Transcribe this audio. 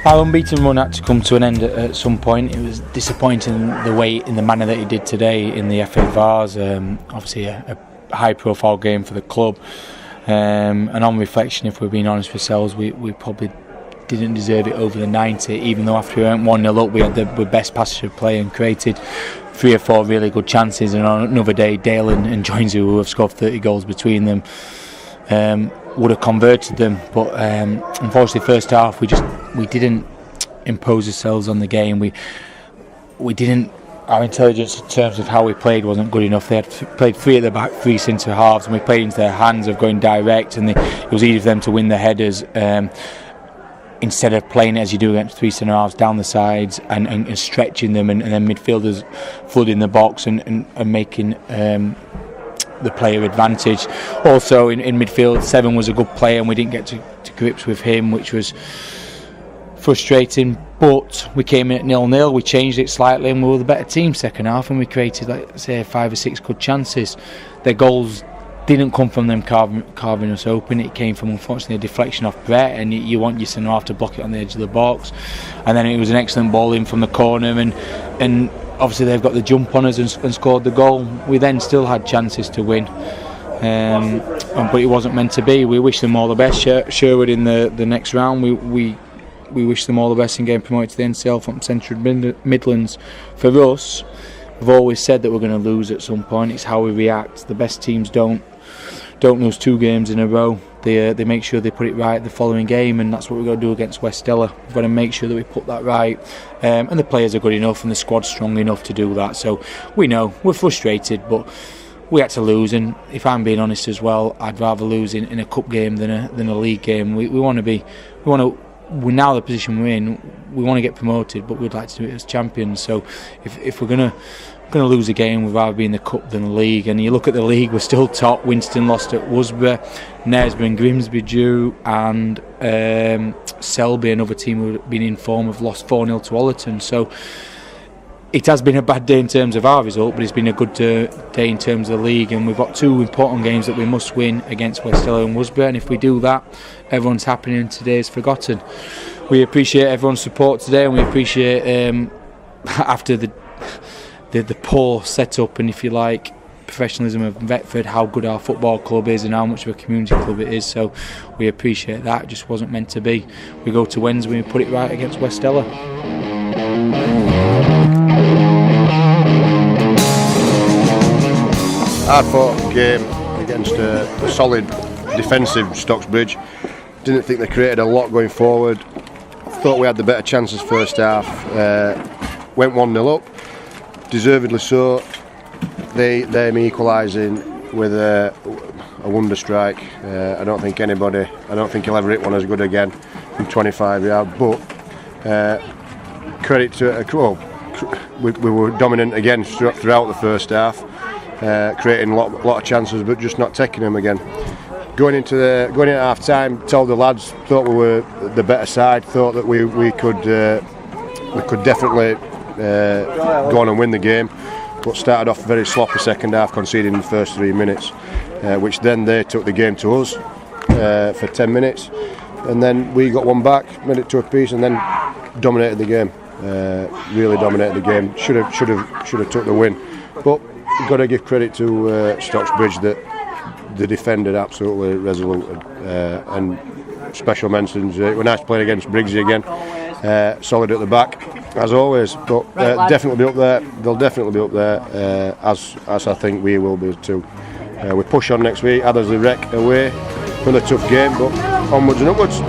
Our unbeaten run had to come to an end at some point. It was disappointing in the manner that he did today in the FA Vase. Obviously a high-profile game for the club. And on reflection, if we're being honest with ourselves, we probably didn't deserve it over the 90, even though after we went 1-0 up, we had the best passage of play and created 3 or 4 really good chances. And on another day, Dale and Joinsy, who have scored 30 goals between them, would have converted them. But unfortunately, first half, we didn't impose ourselves on the game. We didn't. Our intelligence in terms of how we played wasn't good enough. They had played 3 at the back, 3 centre halves, and we played into their hands of going direct, and it was easy for them to win the headers. Instead of playing it as you do against 3 centre halves down the sides and stretching them, and then midfielders flooding the box and making the player advantage. Also in midfield, Seven was a good player and we didn't get to grips with him, which was frustrating. But we came in at 0-0, we changed it slightly and we were the better team second half, and we created, like say, 5 or 6 good chances. Their goals didn't come from them carving us open. It came from, unfortunately, a deflection off Brett, and you want your centre half to block it on the edge of the box. And then it was an excellent ball in from the corner, and obviously they've got the jump on us and scored the goal. We then still had chances to win, but it wasn't meant to be. We wish them all the best. Sherwood in the next round. We wish them all the best in getting promoted to the NCL from Central Midlands. For us, we've always said that we're going to lose at some point. It's how we react. The best teams don't lose 2 games in a row. They make sure they put it right the following game, and that's what we've got to do against West Stella. We've got to make sure that we put that right, and the players are good enough and the squad's strong enough to do that. So we know we're frustrated, but we had to lose, and if I'm being honest as well, I'd rather lose in a cup game than a league game. We're now the position we're in. We want to get promoted, but we'd like to do it as champions. So if we're going to lose a game, we'd rather be in the cup than the league. And you look at the league, we're still top. Winston lost at Worsborough, Knaresborough and Grimsby drew, and Selby, another team who have been in form, have lost 4-0 to Ollerton. So it has been a bad day in terms of our result, but it's been a good day in terms of the league, and we've got 2 important games that we must win against West Stella and Worsborough, and if we do that, everyone's happy and today is forgotten. We appreciate everyone's support today, and we appreciate after the poor setup and, if you like, professionalism of Vetford, how good our football club is and how much of a community club it is. So we appreciate that. It just wasn't meant to be. We go to Wednesday and we put it right against West Stella. Hard fought game against a solid defensive Stocksbridge. Didn't think they created a lot going forward. Thought we had the better chances first half. Went 1-0 up, deservedly so. Them equalising with a wonder strike. I don't think he'll ever hit one as good again from 25 yards. But credit to we were dominant again throughout the first half. Creating a lot of chances, but just not taking them again. Going into half time, told the lads, thought we were the better side, thought that we could definitely go on and win the game, but started off very sloppy second half, conceding in the first 3 minutes, which then they took the game to us for 10 minutes, and then we got one back, made it to a piece, and then dominated the game. Really dominated the game. Should have took the win, but you've got to give credit to Stocksbridge that they defended absolutely resolute, and special mentions. It was nice playing against Briggsy again, solid at the back as always, but definitely be up there. They'll definitely be up there, as I think we will be too. We push on next week, Addersley Rec away, another tough game, but onwards and upwards.